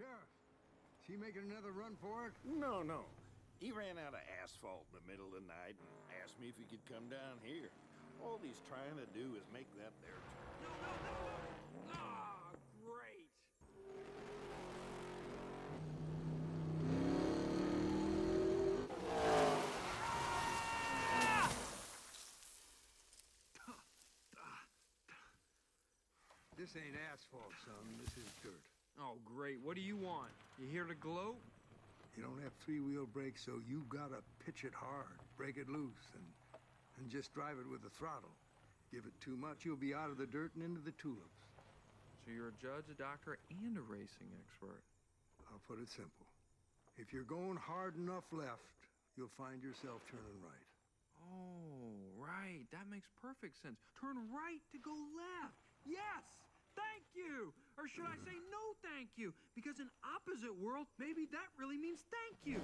Sheriff, is he making another run for it? No. He ran out of asphalt in the middle of the night and asked me if he could come down here. All he's trying to do is make that there turn. No! Ah, great! This ain't asphalt, son. This is dirt. Oh, great. What do you want? You here to gloat? You don't have three-wheel brakes, so you gotta pitch it hard, break it loose, and just drive it with the throttle. Give it too much, you'll be out of the dirt and into the tulips. So you're a judge, a doctor, and a racing expert. I'll put it simple. If you're going hard enough left, you'll find yourself turning right. Oh, right. That makes perfect sense. Turn right to go left. Yes! Thank you! Or should I say no thank you? Because in opposite world, maybe that really means thank you.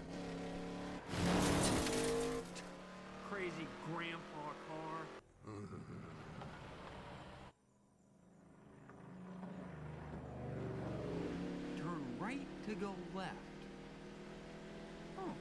Crazy grandpa car. Turn right to go left. Oh.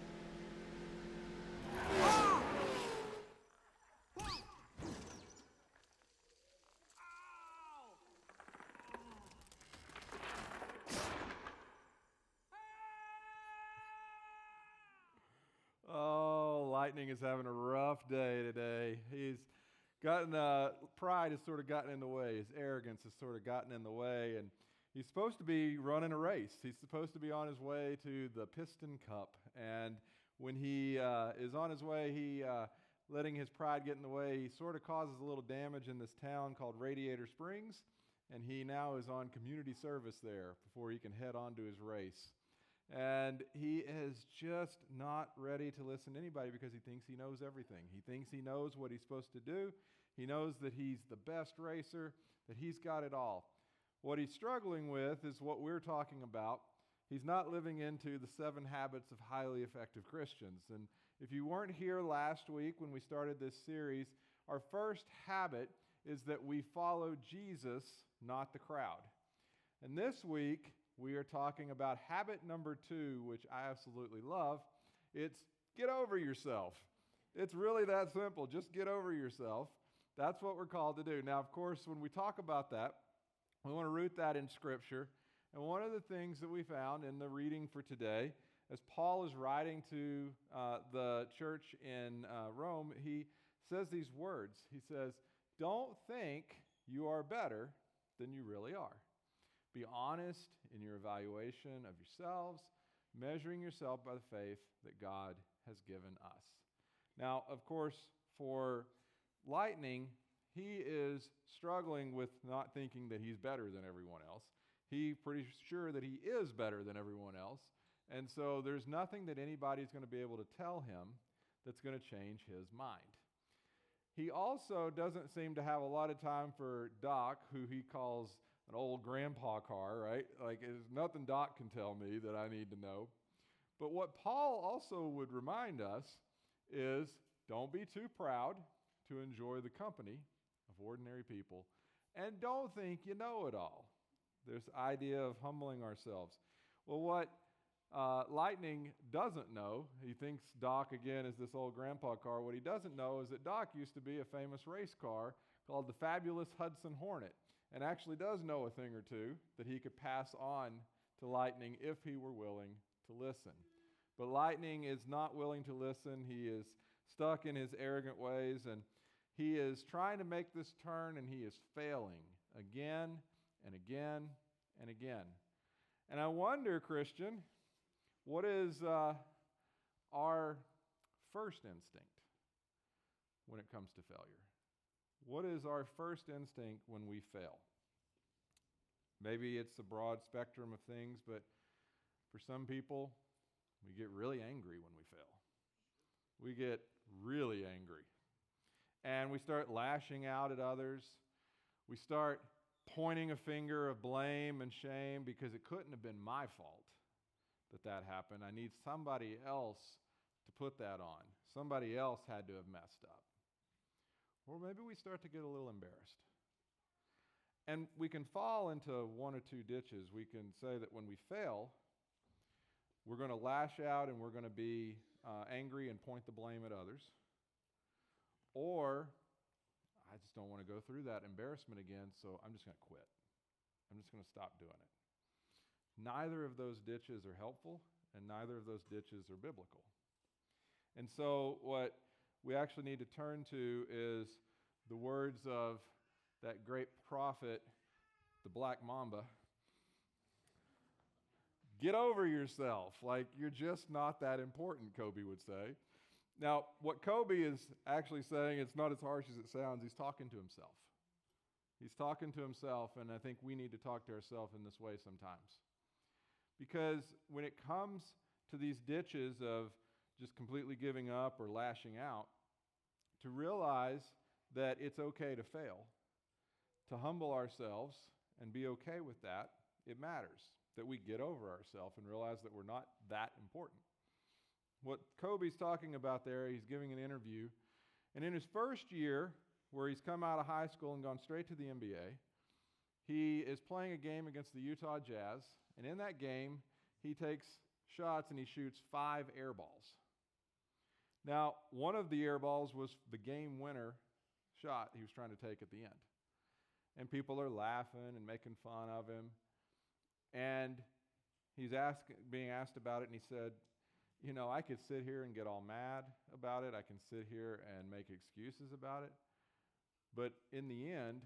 Oh, Lightning is having a rough day today. He's gotten, pride has sort of gotten in the way. His arrogance has sort of gotten in the way. And he's supposed to be running a race. He's supposed to be on his way to the Piston Cup. And when he is on his way, letting his pride get in the way, he sort of causes a little damage in this town called Radiator Springs. And he now is on community service there before he can head on to his race. And he is just not ready to listen to anybody because he thinks he knows everything. He thinks he knows what he's supposed to do. He knows that he's the best racer, that he's got it all. What he's struggling with is what we're talking about. He's not living into the 7 habits of highly effective Christians. And if you weren't here last week when we started this series, our first habit is that we follow Jesus, not the crowd. And this week, we are talking about habit number 2, which I absolutely love. It's get over yourself. It's really that simple. Just get over yourself. That's what we're called to do. Now, of course, when we talk about that, we want to root that in Scripture. And one of the things that we found in the reading for today, as Paul is writing to the church in Rome, he says these words. He says, "Don't think you are better than you really are. Be honest in your evaluation of yourselves, measuring yourself by the faith that God has given us." Now, of course, for Lightning, he is struggling with not thinking that he's better than everyone else. He's pretty sure that he is better than everyone else. And so there's nothing that anybody's going to be able to tell him that's going to change his mind. He also doesn't seem to have a lot of time for Doc, who he calls an old grandpa car, right? Like, there's nothing Doc can tell me that I need to know. But what Paul also would remind us is don't be too proud to enjoy the company of ordinary people, and don't think you know it all. This idea of humbling ourselves. Well, what Lightning doesn't know, he thinks Doc, again, is this old grandpa car. What he doesn't know is that Doc used to be a famous race car called the fabulous Hutson Hornet, and actually does know a thing or two that he could pass on to Lightning if he were willing to listen. But Lightning is not willing to listen. He is stuck in his arrogant ways, and he is trying to make this turn, and he is failing again and again and again. And I wonder, Christian, what is our first instinct when it comes to failure? What is our first instinct when we fail? Maybe it's a broad spectrum of things, but for some people, we get really angry when we fail. We get really angry. And we start lashing out at others. We start pointing a finger of blame and shame because it couldn't have been my fault that happened. I need somebody else to put that on. Somebody else had to have messed up. Or maybe we start to get a little embarrassed. And we can fall into one or two ditches. We can say that when we fail, we're going to lash out and we're going to be angry and point the blame at others. Or I just don't want to go through that embarrassment again, so I'm just going to quit. I'm just going to stop doing it. Neither of those ditches are helpful, and neither of those ditches are biblical. And so what we actually need to turn to is the words of that great prophet, the Black Mamba. Get over yourself. Like, you're just not that important, Kobe would say. Now, what Kobe is actually saying, it's not as harsh as it sounds. He's talking to himself. He's talking to himself, and I think we need to talk to ourselves in this way sometimes. Because when it comes to these ditches of just completely giving up or lashing out, to realize that it's okay to fail, to humble ourselves and be okay with that, it matters that we get over ourselves and realize that we're not that important. What Kobe's talking about there, he's giving an interview, and in his first year, where he's come out of high school and gone straight to the NBA, he is playing a game against the Utah Jazz, and in that game, he takes shots and he shoots 5 air balls. Now, one of the air balls was the game winner shot he was trying to take at the end. And people are laughing and making fun of him. And he's being asked about it, and he said, you know, I could sit here and get all mad about it. I can sit here and make excuses about it. But in the end,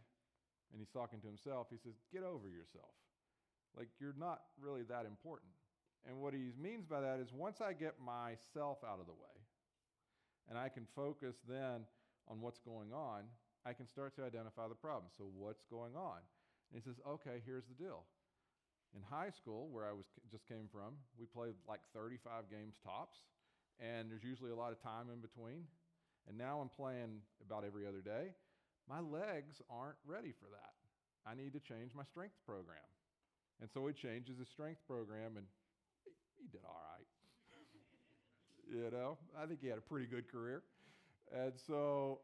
and he's talking to himself, he says, get over yourself. Like, you're not really that important. And what he means by that is once I get myself out of the way, and I can focus then on what's going on, I can start to identify the problem. So what's going on? And he says, okay, here's the deal. In high school, where I just came from, we played like 35 games tops, and there's usually a lot of time in between. And now I'm playing about every other day. My legs aren't ready for that. I need to change my strength program. And so he changes his strength program, and he did all right. You know, I think he had a pretty good career. And so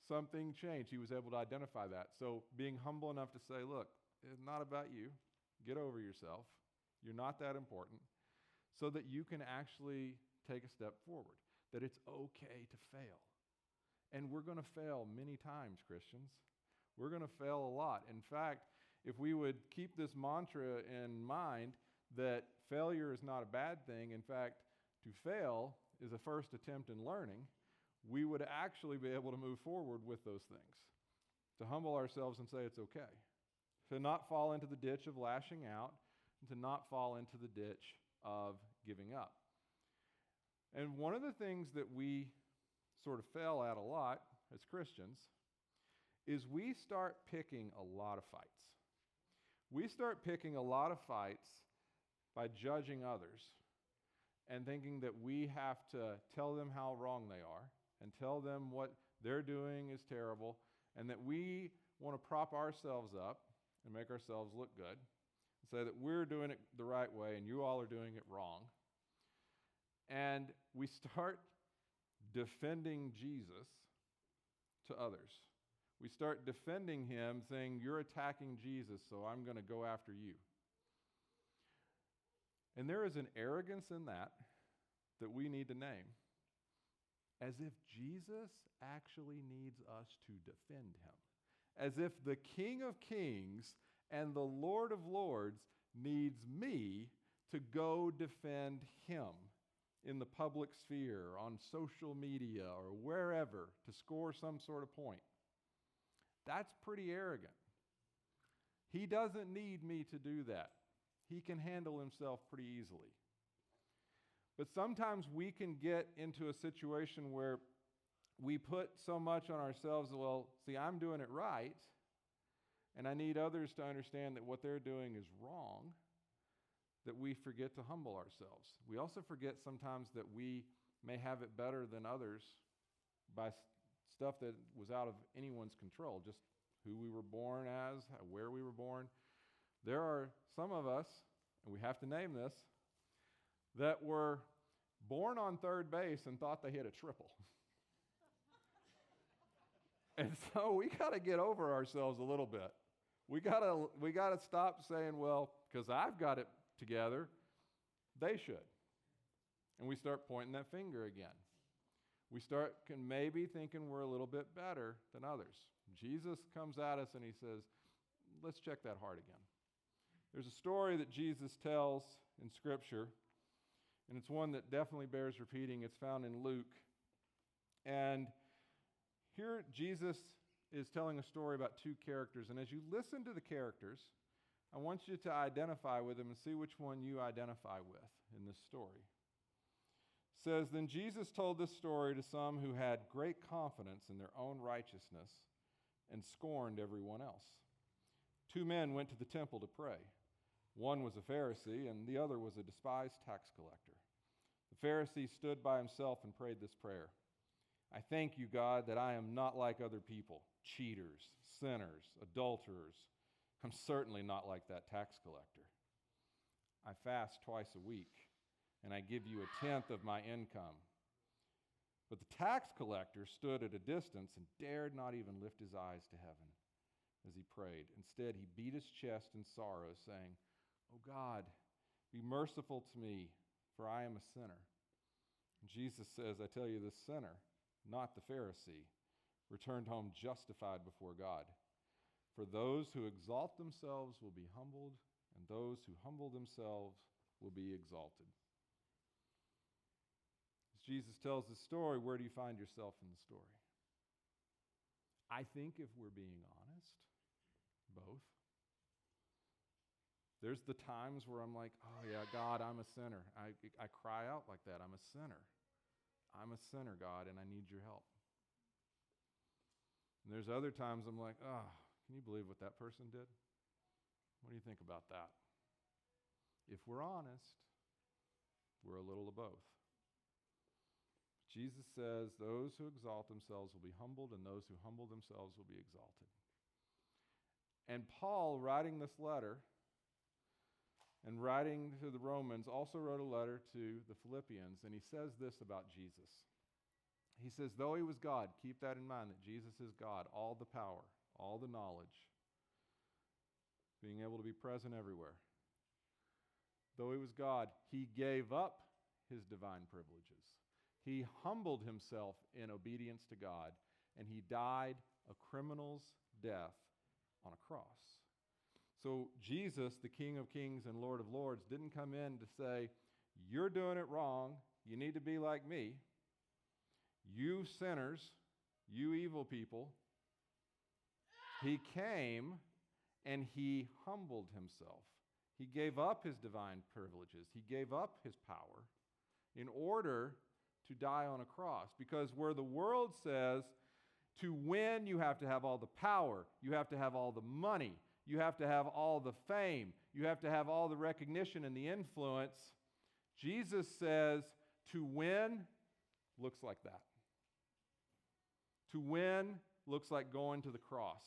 something changed. He was able to identify that. So being humble enough to say, look, it's not about you. Get over yourself. You're not that important. So that you can actually take a step forward. That it's okay to fail. And we're going to fail many times, Christians. We're going to fail a lot. In fact, if we would keep this mantra in mind that failure is not a bad thing, in fact, to fail is a first attempt in learning, we would actually be able to move forward with those things. To humble ourselves and say it's okay. To not fall into the ditch of lashing out, and to not fall into the ditch of giving up. And one of the things that we sort of fail at a lot as Christians is we start picking a lot of fights. We start picking a lot of fights by judging others and thinking that we have to tell them how wrong they are and tell them what they're doing is terrible, and that we want to prop ourselves up and make ourselves look good and say that we're doing it the right way and you all are doing it wrong. And we start defending Jesus to others. We start defending him, saying, you're attacking Jesus, so I'm going to go after you. And there is an arrogance in that we need to name, as if Jesus actually needs us to defend him. As if the King of Kings and the Lord of Lords needs me to go defend him in the public sphere, on social media, or wherever, to score some sort of point. That's pretty arrogant. He doesn't need me to do that. He can handle himself pretty easily. But sometimes we can get into a situation where we put so much on ourselves, well, see, I'm doing it right, and I need others to understand that what they're doing is wrong, that we forget to humble ourselves. We also forget sometimes that we may have it better than others by stuff that was out of anyone's control, just who we were born as, where we were born. There are some of us, and we have to name this, that were born on third base and thought they hit a triple. And so we got to get over ourselves a little bit. We got to stop saying, well, because I've got it together, they should. And we start pointing that finger again. We start maybe thinking we're a little bit better than others. Jesus comes at us and he says, let's check that heart again. There's a story that Jesus tells in Scripture, and it's one that definitely bears repeating. It's found in Luke. And here Jesus is telling a story about two characters. And as you listen to the characters, I want you to identify with them and see which one you identify with in this story. It says, then Jesus told this story to some who had great confidence in their own righteousness and scorned everyone else. Two men went to the temple to pray. One was a Pharisee and the other was a despised tax collector. The Pharisee stood by himself and prayed this prayer. I thank you, God, that I am not like other people, cheaters, sinners, adulterers. I'm certainly not like that tax collector. I fast twice a week, and I give you 1/10 of my income. But the tax collector stood at a distance and dared not even lift his eyes to heaven as he prayed. Instead, he beat his chest in sorrow, saying, Oh God, be merciful to me, for I am a sinner. And Jesus says, I tell you, this sinner, not the Pharisee, returned home justified before God. For those who exalt themselves will be humbled, and those who humble themselves will be exalted. As Jesus tells the story, where do you find yourself in the story? I think if we're being honest, both. There's the times where I'm like, oh yeah, God, I'm a sinner. I cry out like that. I'm a sinner. I'm a sinner, God, and I need your help. And there's other times I'm like, oh, can you believe what that person did? What do you think about that? If we're honest, we're a little of both. Jesus says those who exalt themselves will be humbled, and those who humble themselves will be exalted. And Paul, writing this letter and writing to the Romans, also wrote a letter to the Philippians, and he says this about Jesus. He says, though he was God, keep that in mind, that Jesus is God, all the power, all the knowledge, being able to be present everywhere. Though he was God, he gave up his divine privileges. He humbled himself in obedience to God, and he died a criminal's death on a cross. So Jesus, the King of Kings and Lord of Lords, didn't come in to say, you're doing it wrong, you need to be like me. You sinners, you evil people. He came and he humbled himself. He gave up his divine privileges. He gave up his power in order to die on a cross. Because where the world says to win, you have to have all the power, you have to have all the money, you have to have all the fame, you have to have all the recognition and the influence, Jesus says to win looks like that. To win looks like going to the cross,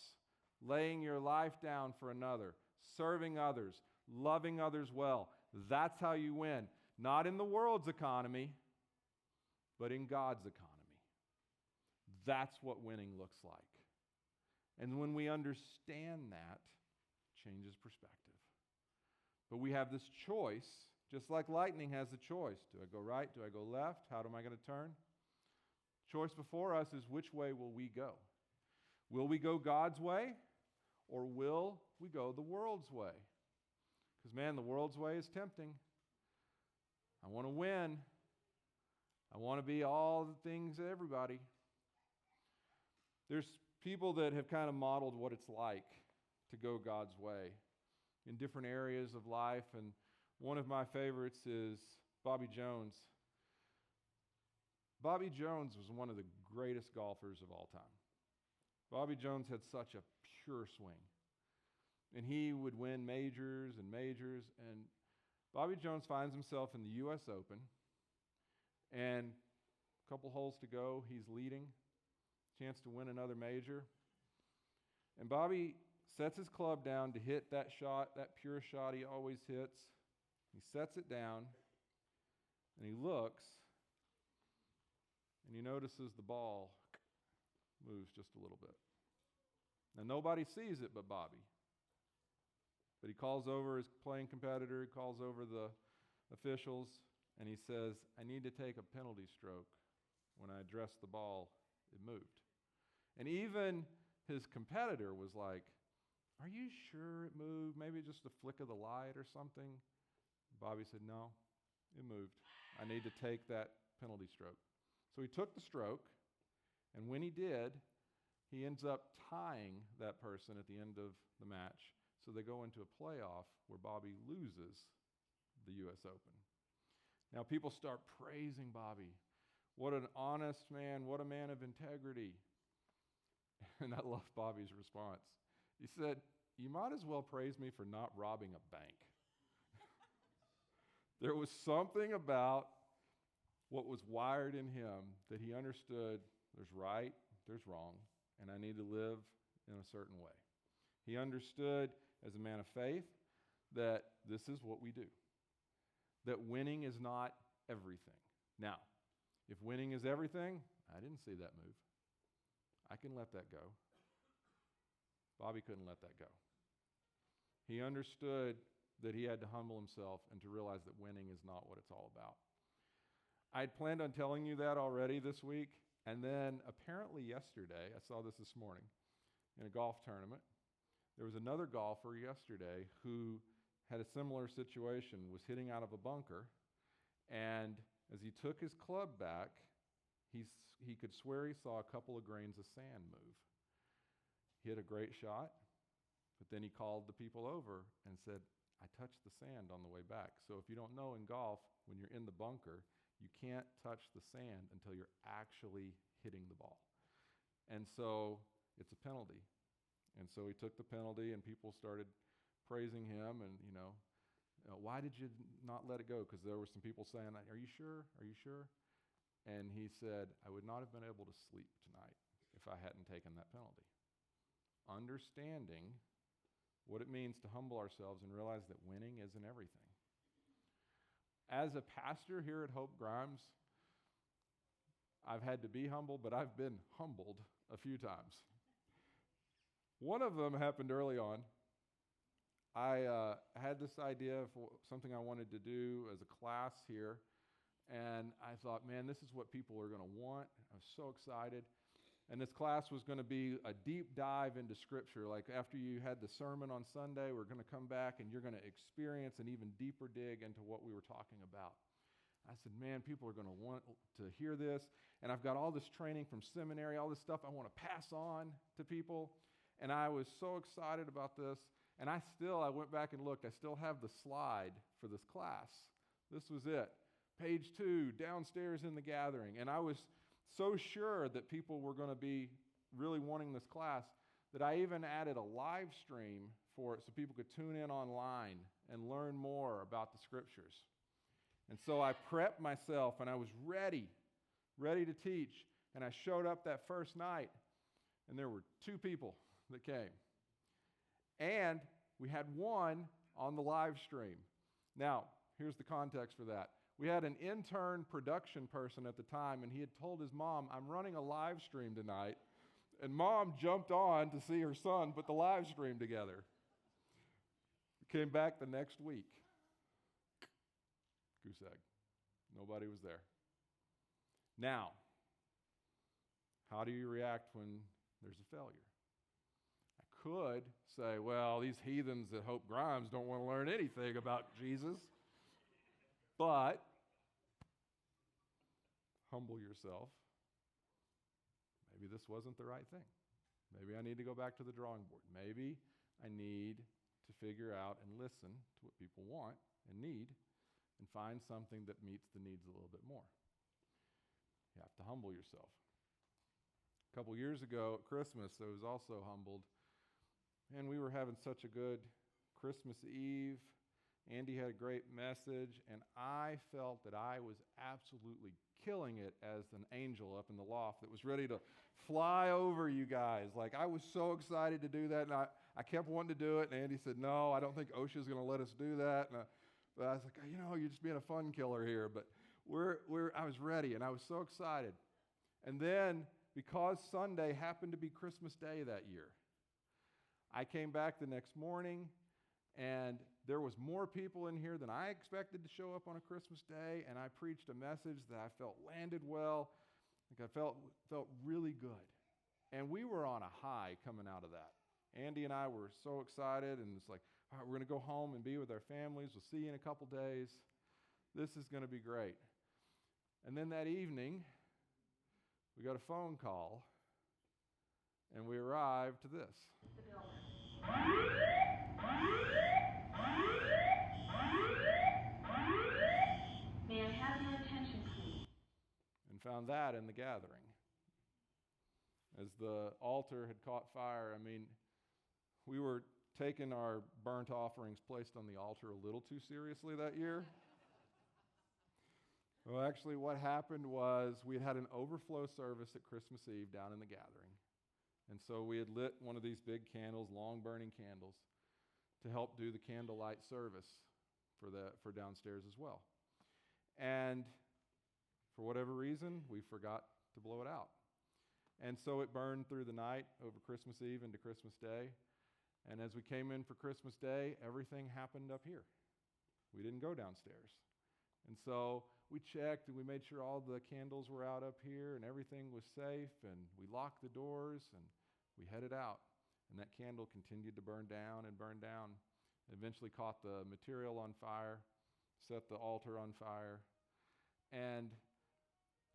laying your life down for another, serving others, loving others well. That's how you win. Not in the world's economy, but in God's economy. That's what winning looks like. And when we understand that, it changes perspective. But we have this choice, just like lightning has a choice. Do I go right? Do I go left? How am I going to turn? Choice before us is which way will we go? Will we go God's way, or will we go the world's way? Because, man, the world's way is tempting. I want to win. I want to be all the things to everybody. There's people that have kind of modeled what it's like to go God's way in different areas of life, and one of my favorites is Bobby Jones. Bobby Jones was one of the greatest golfers of all time. Bobby Jones had such a pure swing, and he would win majors and majors, and Bobby Jones finds himself in the U.S. Open, and a couple holes to go, he's leading, chance to win another major, and Bobby sets his club down to hit that shot, that pure shot he always hits. He sets it down, and he looks, and he notices the ball moves just a little bit. Now, nobody sees it but Bobby. But he calls over his playing competitor, he calls over the officials, and he says, I need to take a penalty stroke. When I addressed the ball, it moved. And even his competitor was like, are you sure it moved? Maybe just a flick of the light or something? Bobby said, no, it moved. I need to take that penalty stroke. So he took the stroke, and when he did, he ends up tying that person at the end of the match. So they go into a playoff where Bobby loses the U.S. Open. Now people start praising Bobby. What an honest man, what a man of integrity. And I love Bobby's response. He said, you might as well praise me for not robbing a bank. There was something about what was wired in him that he understood there's right, there's wrong, and I need to live in a certain way. He understood as a man of faith that this is what we do, that winning is not everything. Now, if winning is everything, I didn't see that move. I can let that go. Bobby couldn't let that go. He understood that he had to humble himself and to realize that winning is not what it's all about. I had planned on telling you that already this week, and then apparently yesterday, I saw this morning, in a golf tournament, there was another golfer yesterday who had a similar situation, was hitting out of a bunker, and as he took his club back, he could swear he saw a couple of grains of sand move. He hit a great shot, but then he called the people over and said, I touched the sand on the way back. So if you don't know in golf, when you're in the bunker, you can't touch the sand until you're actually hitting the ball. And so it's a penalty. And so he took the penalty, and people started praising him and, why did you not let it go? Because there were some people saying, are you sure? Are you sure? And he said, I would not have been able to sleep tonight if I hadn't taken that penalty. Understanding what it means to humble ourselves and realize that winning isn't everything. As a pastor here at Hope Grimes, I've had to be humble, but I've been humbled a few times. One of them happened early on. I had this idea for something I wanted to do as a class here, and I thought, man, this is what people are going to want. I was so excited. And this class was going to be a deep dive into Scripture. Like after you had the sermon on Sunday, we're going to come back and you're going to experience an even deeper dig into what we were talking about. I said, man, people are going to want to hear this. And I've got all this training from seminary, all this stuff I want to pass on to people. And I was so excited about this. And I went back and looked. I still have the slide for this class. This was it. Page 2, downstairs in the gathering. And I was so sure that people were going to be really wanting this class that I even added a live stream for it so people could tune in online and learn more about the Scriptures. And so I prepped myself, and I was ready to teach. And I showed up that first night, and there were 2 people that came. And we had one on the live stream. Now, here's the context for that. We had an intern production person at the time, and he had told his mom, I'm running a live stream tonight. And Mom jumped on to see her son put the live stream together. We came back the next week. Goose egg. Nobody was there. Now, how do you react when there's a failure? I could say, well, these heathens at Hope Grimes don't want to learn anything about Jesus. But humble yourself. Maybe this wasn't the right thing. Maybe I need to go back to the drawing board. Maybe I need to figure out and listen to what people want and need and find something that meets the needs a little bit more. You have to humble yourself. A couple years ago at Christmas, I was also humbled, and we were having such a good Christmas Eve. Andy had a great message, and I felt that I was absolutely killing it as an angel up in the loft that was ready to fly over you guys. Like, I was so excited to do that, and I kept wanting to do it, and Andy said, no, I don't think OSHA's going to let us do that. But I was like, you're just being a fun killer here. But I was ready, and I was so excited. And then, because Sunday happened to be Christmas Day that year, I came back the next morning, and there was more people in here than I expected to show up on a Christmas day, and I preached a message that I felt landed well. Like I felt really good. And we were on a high coming out of that. Andy and I were so excited, and it's like, all right, we're going to go home and be with our families. We'll see you in a couple days. This is going to be great. And then that evening, we got a phone call, and we arrived to this. May I have your attention, please? And found that in the gathering. As the altar had caught fire, I mean, we were taking our burnt offerings placed on the altar a little too seriously that year. Well, actually, what happened was we had an overflow service at Christmas Eve down in the gathering. And so we had lit one of these big candles, long-burning candles, to help do the candlelight service for downstairs as well. And for whatever reason, we forgot to blow it out. And so it burned through the night over Christmas Eve into Christmas Day. And as we came in for Christmas Day, everything happened up here. We didn't go downstairs. And so we checked and we made sure all the candles were out up here and everything was safe, and we locked the doors and we headed out. And that candle continued to burn down and burn down. Eventually caught the material on fire, set the altar on fire, and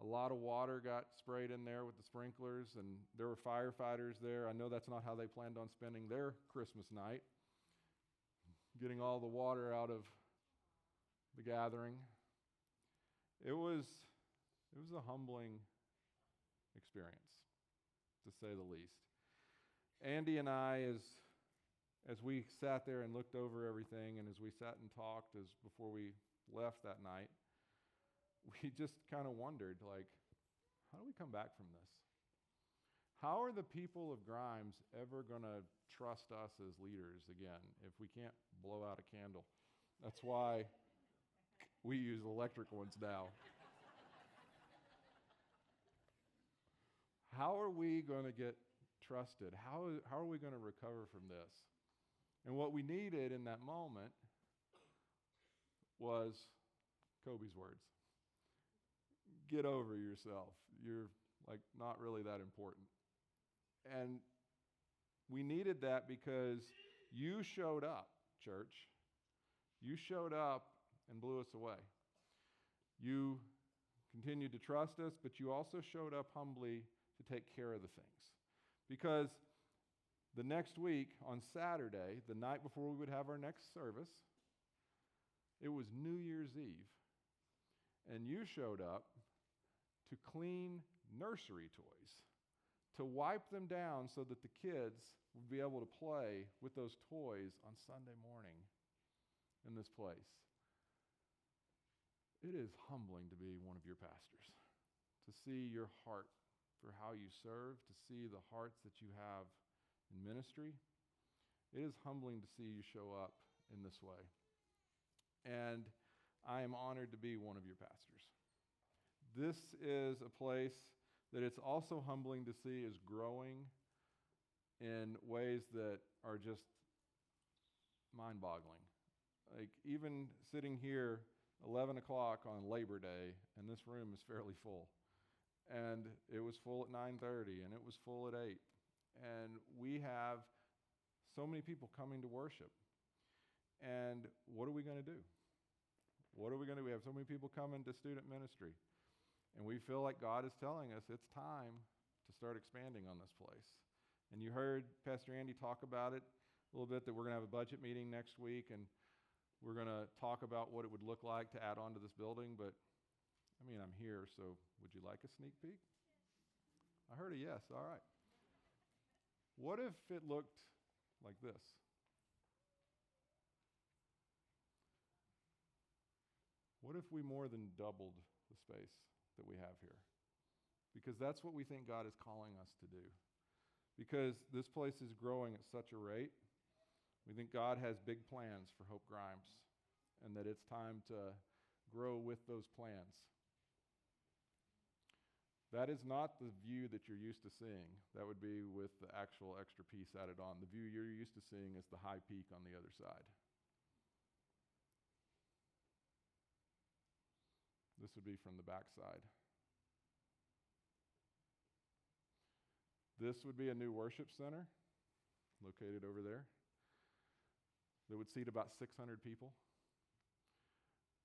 a lot of water got sprayed in there with the sprinklers, and there were firefighters there. I know that's not how they planned on spending their Christmas night, getting all the water out of the gathering. It was a humbling experience, to say the least. Andy and I, as we sat there and looked over everything, and as we sat and talked before we left that night, we just kind of wondered, like, how do we come back from this? How are the people of Grimes ever going to trust us as leaders again if we can't blow out a candle? That's why we use electric ones now. How are we going to get trusted? How are we going to recover from this? And what we needed in that moment was Kobe's words. Get over yourself. You're like not really that important. And we needed that because you showed up, church. You showed up and blew us away. You continued to trust us, but you also showed up humbly to take care of the things. Because the next week, on Saturday, the night before we would have our next service, it was New Year's Eve. And you showed up to clean nursery toys, to wipe them down so that the kids would be able to play with those toys on Sunday morning in this place. It is humbling to be one of your pastors, to see your heart for how you serve, to see the hearts that you have in ministry. It is humbling to see you show up in this way. And I am honored to be one of your pastors. This is a place that it's also humbling to see is growing in ways that are just mind-boggling. Like even sitting here 11 o'clock on Labor Day, and this room is fairly full. And it was full at 9:30, and it was full at 8. And we have so many people coming to worship. And what are we going to do? What are we going to do? We have so many people coming to student ministry. And we feel like God is telling us it's time to start expanding on this place. And you heard Pastor Andy talk about it a little bit, that we're going to have a budget meeting next week, and we're going to talk about what it would look like to add on to this building. But, I mean, I'm here, so would you like a sneak peek? I heard a yes. All right. What if it looked like this? What if we more than doubled the space that we have here? Because that's what we think God is calling us to do. Because this place is growing at such a rate, we think God has big plans for Hope Grimes, and that it's time to grow with those plans. That is not the view that you're used to seeing. That would be with the actual extra piece added on. The view you're used to seeing is the high peak on the other side. This would be from the back side. This would be a new worship center located over there that would seat about 600 people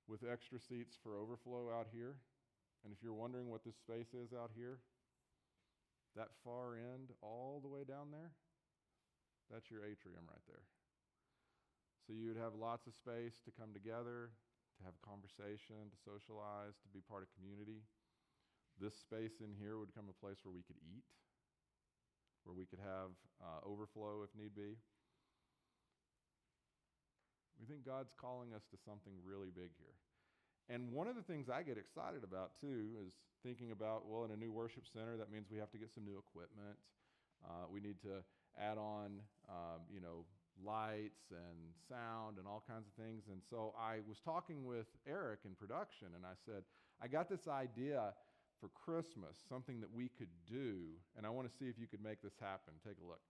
with extra seats for overflow out here. And if you're wondering what this space is out here, that far end all the way down there, that's your atrium right there. So you would have lots of space to come together, to have a conversation, to socialize, to be part of community. This space in here would become a place where we could eat, where we could have overflow if need be. We think God's calling us to something really big here. And one of the things I get excited about, too, is thinking about, well, in a new worship center, that means we have to get some new equipment. We need to add on, lights and sound and all kinds of things. And so I was talking with Eric in production, and I said, I got this idea for Christmas, something that we could do, and I want to see if you could make this happen. Take a look.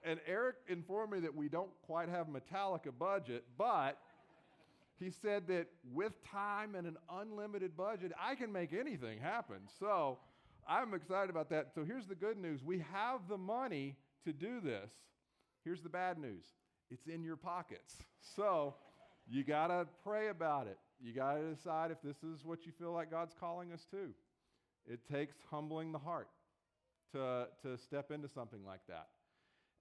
And Eric informed me that we don't quite have Metallica budget, but he said that with time and an unlimited budget, I can make anything happen. So I'm excited about that. So here's the good news. We have the money to do this. Here's the bad news. It's in your pockets. So you got to pray about it. You got to decide if this is what you feel like God's calling us to. It takes humbling the heart to step into something like that.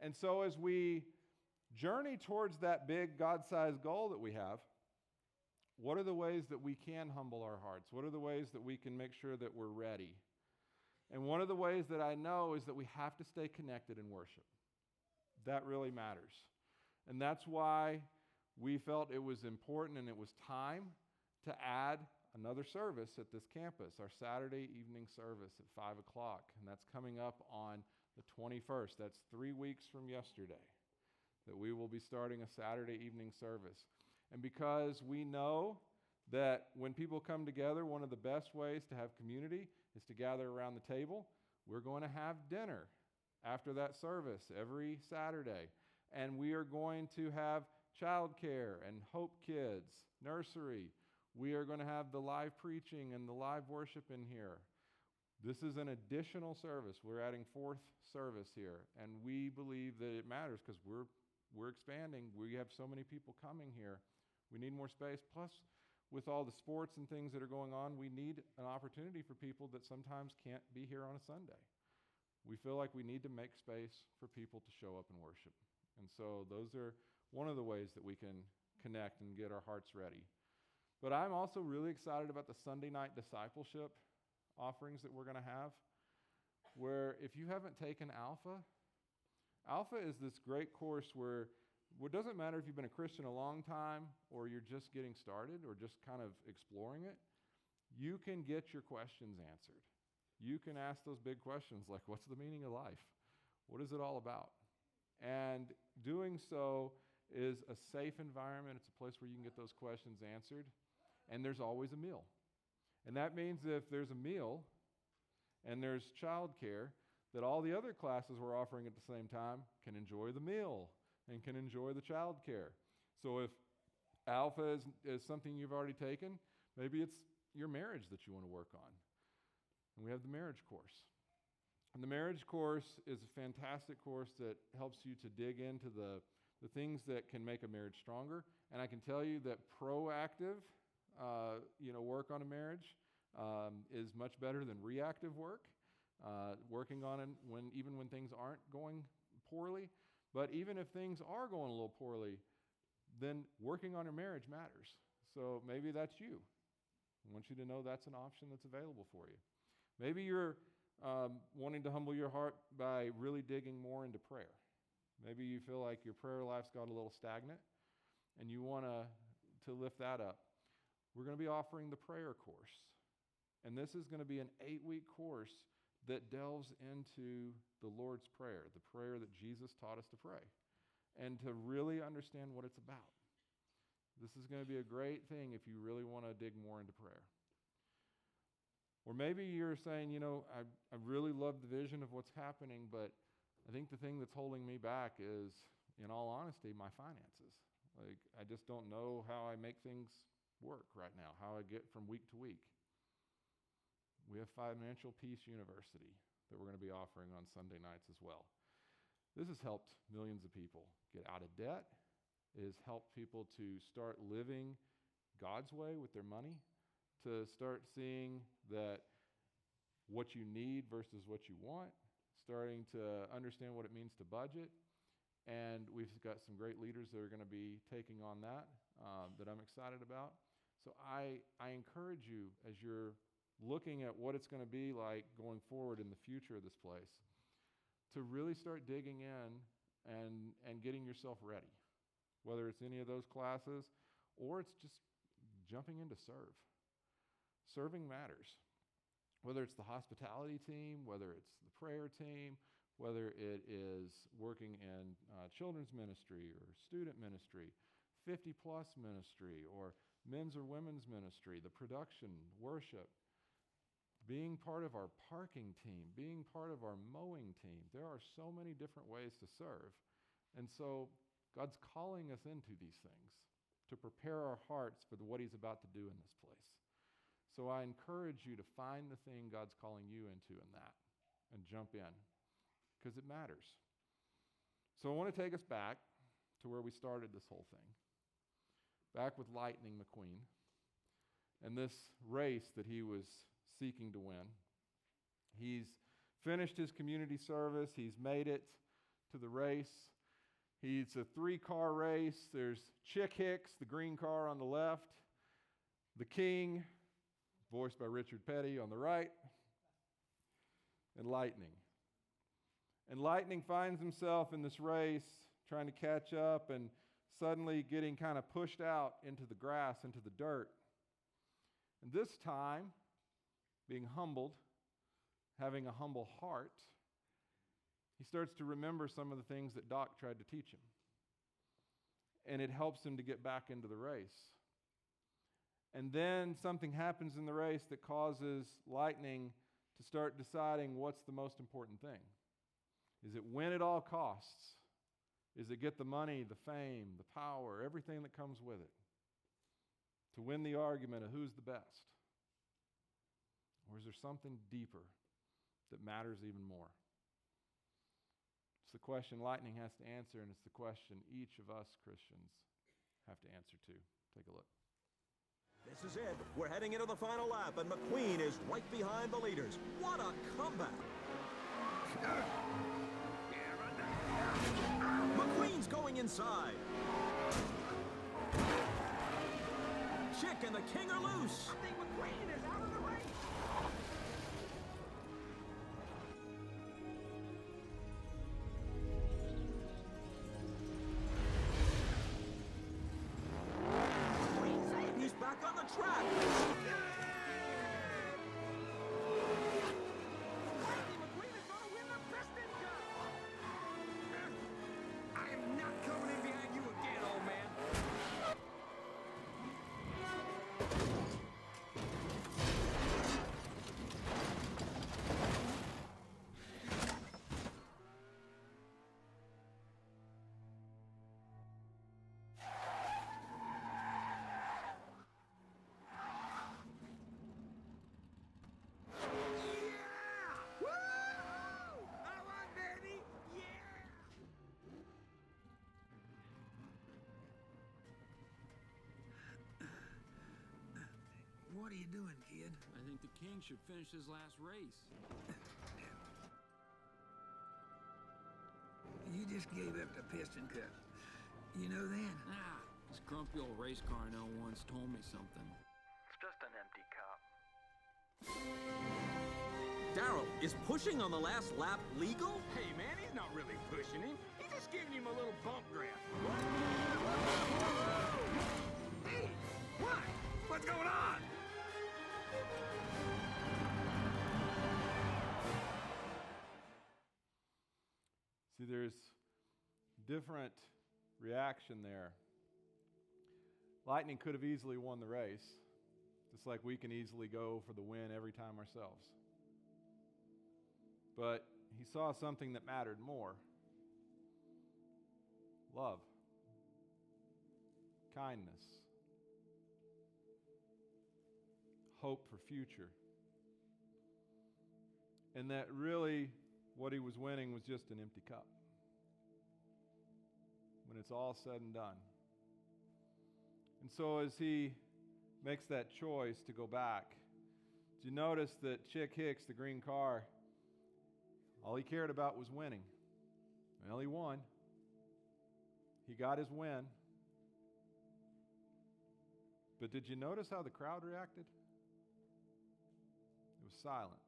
And so as we journey towards that big God-sized goal that we have, what are the ways that we can humble our hearts? What are the ways that we can make sure that we're ready? And one of the ways that I know is that we have to stay connected in worship. That really matters. And that's why we felt it was important and it was time to add another service at this campus, our Saturday evening service at 5 o'clock. And that's coming up on the 21st. That's 3 weeks from yesterday that we will be starting a Saturday evening service. And because we know that when people come together, one of the best ways to have community is to gather around the table. We're going to have dinner after that service every Saturday. And we are going to have childcare and Hope Kids, nursery. We are going to have the live preaching and the live worship in here. This is an additional service. We're adding fourth service here. And we believe that it matters because we're expanding. We have so many people coming here. We need more space. Plus, with all the sports and things that are going on, we need an opportunity for people that sometimes can't be here on a Sunday. We feel like we need to make space for people to show up and worship. And so those are one of the ways that we can connect and get our hearts ready. But I'm also really excited about the Sunday night discipleship offerings that we're going to have, where if you haven't taken Alpha is this great course where it doesn't matter if you've been a Christian a long time or you're just getting started or just kind of exploring it, you can get your questions answered. You can ask those big questions like, what's the meaning of life? What is it all about? And doing so is a safe environment. It's a place where you can get those questions answered. And there's always a meal. And that means if there's a meal and there's childcare, that all the other classes we're offering at the same time can enjoy the meal and can enjoy the childcare. So if Alpha is something you've already taken, maybe it's your marriage that you want to work on. And we have the marriage course. And the marriage course is a fantastic course that helps you to dig into the things that can make a marriage stronger. And I can tell you that proactive work on a marriage is much better than reactive work. Working on it even when things aren't going poorly. But even if things are going a little poorly, then working on your marriage matters. So maybe that's you. I want you to know that's an option that's available for you. Maybe you're wanting to humble your heart by really digging more into prayer. Maybe you feel like your prayer life's got a little stagnant and you want to lift that up. We're going to be offering the prayer course. And this is going to be an 8-week course that delves into the Lord's Prayer, the prayer that Jesus taught us to pray, and to really understand what it's about. This is going to be a great thing if you really want to dig more into prayer. Or maybe you're saying, I really love the vision of what's happening, but I think the thing that's holding me back is, in all honesty, my finances. Like, I just don't know how I make things work right now, how I get from week to week. We have Financial Peace University that we're going to be offering on Sunday nights as well. This has helped millions of people get out of debt. It has helped people to start living God's way with their money, to start seeing that what you need versus what you want, starting to understand what it means to budget. And we've got some great leaders that are going to be taking on that I'm excited about. So I encourage you, as you're looking at what it's going to be like going forward in the future of this place, to really start digging in and getting yourself ready, whether it's any of those classes or it's just jumping in to serve. Serving matters. Whether it's the hospitality team, whether it's the prayer team, whether it is working in children's ministry or student ministry, 50-plus ministry, or men's or women's ministry, the production, worship, being part of our parking team, being part of our mowing team. There are so many different ways to serve. And so God's calling us into these things to prepare our hearts for what he's about to do in this place. So I encourage you to find the thing God's calling you into in that and jump in, because it matters. So I want to take us back to where we started this whole thing, back with Lightning McQueen and this race that he was seeking to win. He's finished his community service. He's made it to the race. It's a 3-car race. There's Chick Hicks, the green car on the left, the King, voiced by Richard Petty, on the right, and Lightning. And Lightning finds himself in this race trying to catch up and suddenly getting kind of pushed out into the grass, into the dirt. And this time, being humbled, having a humble heart, he starts to remember some of the things that Doc tried to teach him. And it helps him to get back into the race. And then something happens in the race that causes Lightning to start deciding what's the most important thing. Is it win at all costs? Is it get the money, the fame, the power, everything that comes with it? To win the argument of who's the best? Or is there something deeper that matters even more? It's the question Lightning has to answer, and it's the question each of us Christians have to answer to. Take a look. This is it. We're heading into the final lap, and McQueen is right behind the leaders. What a comeback! McQueen's going inside. Chick and the King are loose. I think McQueen is out of the race. He's back on the track. McQueen is going to win the Piston Cup. I am not coming in behind you again, old man. What are you doing, kid? I think the King should finish his last race. You just gave up the Piston Cup. You know that? This grumpy old race car I know once told me something. It's just an empty cup. Darryl, is pushing on the last lap legal? Hey, man, he's not really pushing him. He's just giving him a little bump grab. Hey, what? What's going on? See, there's different reaction there. Lightning could have easily won the race, just like we can easily go for the win every time ourselves. But he saw something that mattered more: love, kindness, hope for future. And that really what he was winning was just an empty cup when it's all said and done. And so as he makes that choice to go back, did you notice that Chick Hicks, the green car, all he cared about was winning? Well, he won. He got his win. But did you notice how the crowd reacted? It was silent.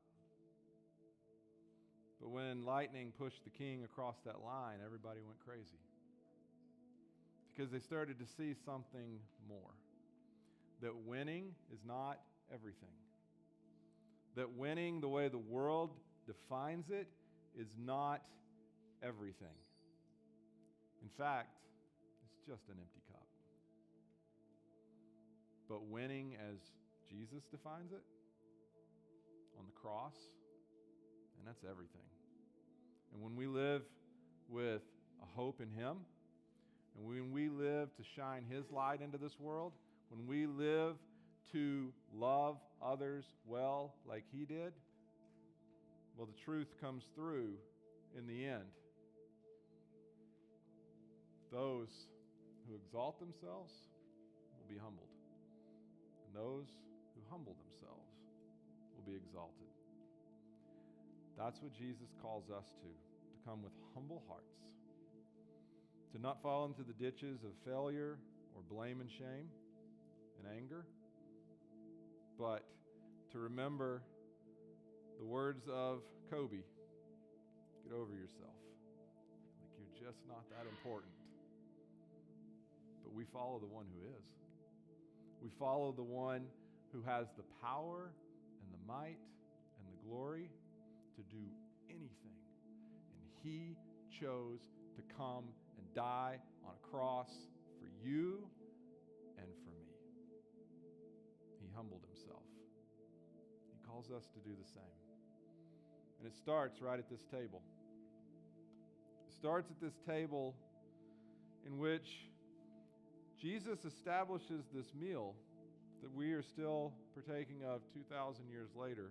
But when lightning pushed the king across that line, everybody went crazy. Because they started to see something more. That winning is not everything. That winning, the way the world defines it, is not everything. In fact, it's just an empty cup. But winning as Jesus defines it, on the cross, and that's everything. And when we live with a hope in Him, and when we live to shine His light into this world, when we live to love others well like He did, well, the truth comes through in the end. Those who exalt themselves will be humbled, and those who humble themselves will be exalted. That's what Jesus calls us to come with humble hearts, to not fall into the ditches of failure or blame and shame and anger, but to remember the words of Kobe: get over yourself. Like you're just not that important. But we follow the one who is. We follow the one who has the power and the might and the glory to do anything. And He chose to come and die on a cross for you and for me. He humbled Himself. He calls us to do the same. And it starts right at this table. It starts at this table in which Jesus establishes this meal that we are still partaking of 2,000 years later.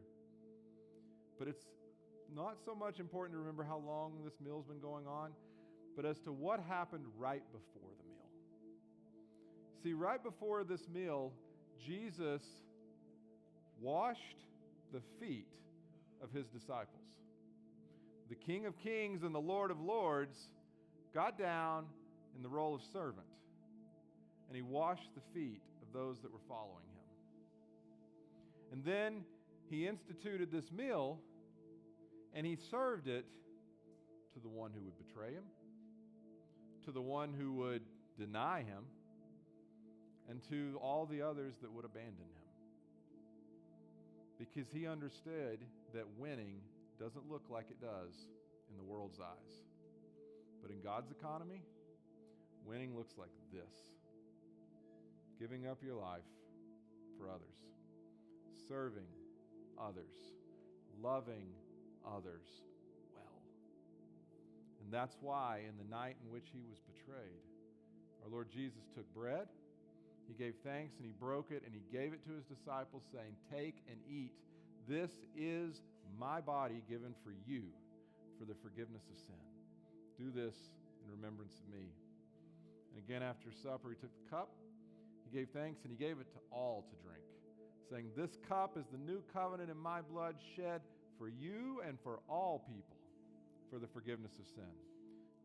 But it's not so much important to remember how long this meal's been going on, but as to what happened right before the meal. See, right before this meal, Jesus washed the feet of His disciples. The King of Kings and the Lord of Lords got down in the role of servant, and He washed the feet of those that were following Him. And then He instituted this meal, and He served it to the one who would betray Him, to the one who would deny Him, and to all the others that would abandon Him. Because He understood that winning doesn't look like it does in the world's eyes. But in God's economy, winning looks like this: giving up your life for others, serving others, loving others well. And that's why in the night in which He was betrayed, our Lord Jesus took bread, He gave thanks, and He broke it, and He gave it to His disciples, saying, "Take and eat. This is my body given for you for the forgiveness of sin. Do this in remembrance of me." And again, after supper, He took the cup, He gave thanks, and He gave it to all to drink, saying, "This cup is the new covenant in my blood, shed for you and for all people for the forgiveness of sin.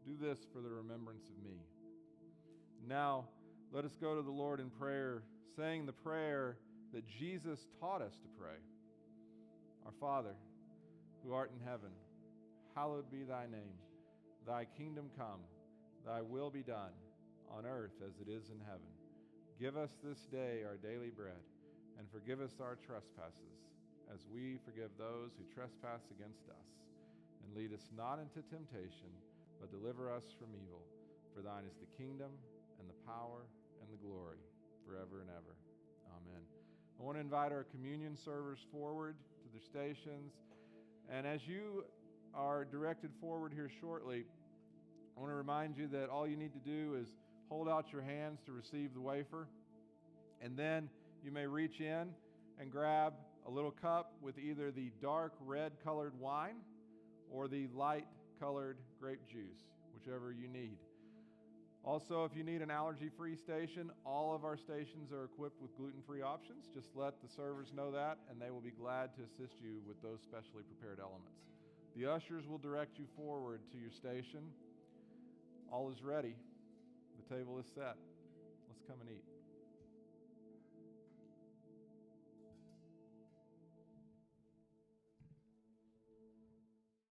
Do this for the remembrance of me." Now, let us go to the Lord in prayer, saying the prayer that Jesus taught us to pray. Our Father, who art in heaven, hallowed be Thy name. Thy kingdom come, Thy will be done, on earth as it is in heaven. Give us this day our daily bread, and forgive us our trespasses, as we forgive those who trespass against us. And lead us not into temptation, but deliver us from evil. For Thine is the kingdom, and the power, and the glory, forever and ever. Amen. I want to invite our communion servers forward to their stations. And as you are directed forward here shortly, I want to remind you that all you need to do is hold out your hands to receive the wafer, and then you may reach in and grab a little cup with either the dark red colored wine or the light colored grape juice, whichever you need. Also, if you need an allergy-free station, all of our stations are equipped with gluten-free options. Just let the servers know that, and they will be glad to assist you with those specially prepared elements. The ushers will direct you forward to your station. All is ready. The table is set. Let's come and eat.